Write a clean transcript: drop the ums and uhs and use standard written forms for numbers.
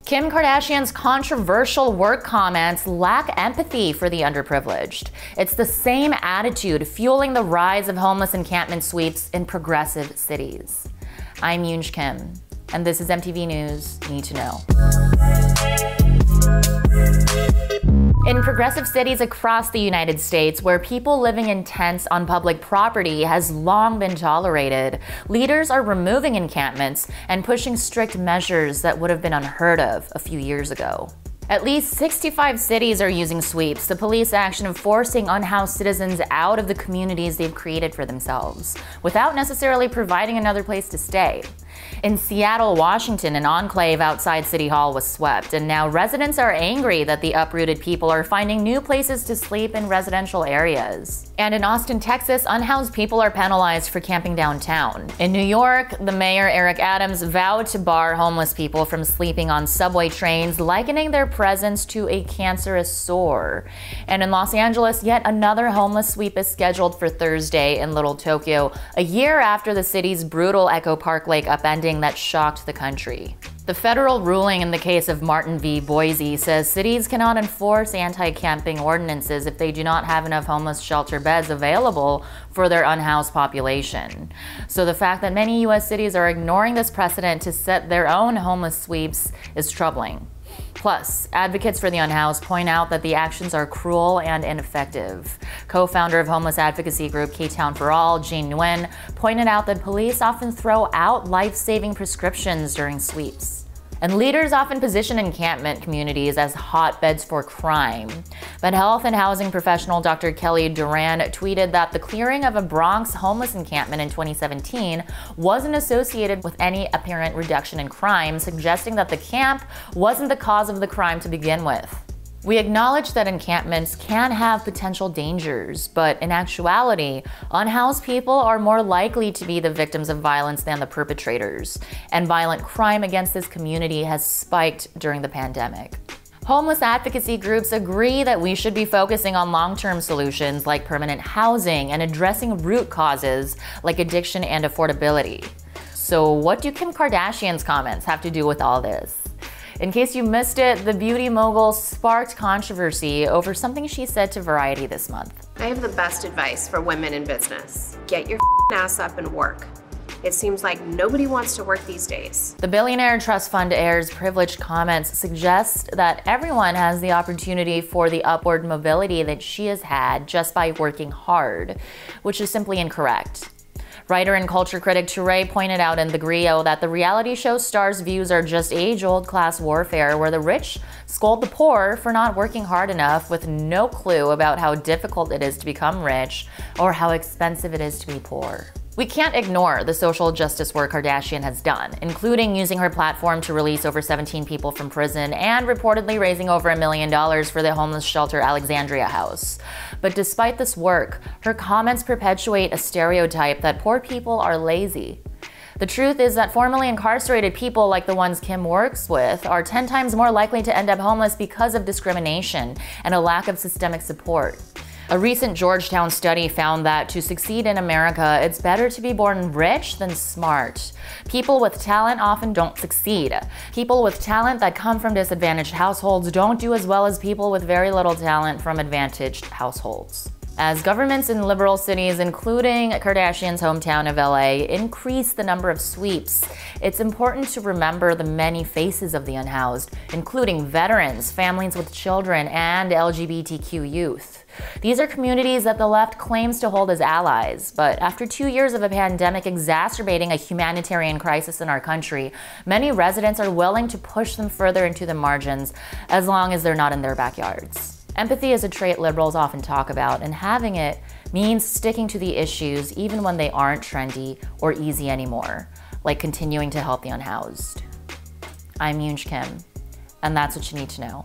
Kim Kardashian's controversial work comments lack empathy for the underprivileged. It's the same attitude fueling the rise of homeless encampment sweeps in progressive cities. I'm Yoonj Kim, and this is MTV News Need to Know. In progressive cities across the United States, where people living in tents on public property has long been tolerated, leaders are removing encampments and pushing strict measures that would have been unheard of a few years ago. At least 65 cities are using sweeps, the police action of forcing unhoused citizens out of the communities they've created for themselves, without necessarily providing another place to stay. In Seattle, Washington, an enclave outside City Hall was swept, and now residents are angry that the uprooted people are finding new places to sleep in residential areas. And in Austin, Texas, unhoused people are penalized for camping downtown. In New York, the mayor, Eric Adams, vowed to bar homeless people from sleeping on subway trains, likening their presence to a cancerous sore. And in Los Angeles, yet another homeless sweep is scheduled for Thursday in Little Tokyo, a year after the city's brutal Echo Park Lake upending that shocked the country. The federal ruling in the case of Martin v. Boise says cities cannot enforce anti-camping ordinances if they do not have enough homeless shelter beds available for their unhoused population. So the fact that many U.S. cities are ignoring this precedent to set their own homeless sweeps is troubling. Plus, advocates for the unhoused point out that the actions are cruel and ineffective. Co-founder of homeless advocacy group K-Town for All, Jean Nguyen, pointed out that police often throw out life-saving prescriptions during sweeps. And leaders often position encampment communities as hotbeds for crime. But health and housing professional Dr. Kelly Duran tweeted that the clearing of a Bronx homeless encampment in 2017 wasn't associated with any apparent reduction in crime, suggesting that the camp wasn't the cause of the crime to begin with. We acknowledge that encampments can have potential dangers, but in actuality, unhoused people are more likely to be the victims of violence than the perpetrators, and violent crime against this community has spiked during the pandemic. Homeless advocacy groups agree that we should be focusing on long-term solutions like permanent housing and addressing root causes like addiction and affordability. So what do Kim Kardashian's comments have to do with all this? In case you missed it, the beauty mogul sparked controversy over something she said to Variety this month. I have the best advice for women in business. Get your ass up and work. It seems like nobody wants to work these days. The billionaire trust fund heir's privileged comments suggest that everyone has the opportunity for the upward mobility that she has had just by working hard, which is simply incorrect. Writer and culture critic Touré pointed out in The Griot that the reality show star's views are just age-old class warfare where the rich scold the poor for not working hard enough with no clue about how difficult it is to become rich or how expensive it is to be poor. We can't ignore the social justice work Kardashian has done, including using her platform to release over 17 people from prison and reportedly raising over $1 million for the homeless shelter Alexandria House. But despite this work, her comments perpetuate a stereotype that poor people are lazy. The truth is that formerly incarcerated people like the ones Kim works with are 10 times more likely to end up homeless because of discrimination and a lack of systemic support. A recent Georgetown study found that to succeed in America, it's better to be born rich than smart. People with talent often don't succeed. People with talent that come from disadvantaged households don't do as well as people with very little talent from advantaged households. As governments in liberal cities, including Kardashian's hometown of LA, increase the number of sweeps, it's important to remember the many faces of the unhoused, including veterans, families with children, and LGBTQ youth. These are communities that the left claims to hold as allies, but after 2 years of a pandemic exacerbating a humanitarian crisis in our country, many residents are willing to push them further into the margins as long as they're not in their backyards. Empathy is a trait liberals often talk about, and having it means sticking to the issues even when they aren't trendy or easy anymore, like continuing to help the unhoused. I'm Yoonj Kim, and that's what you need to know.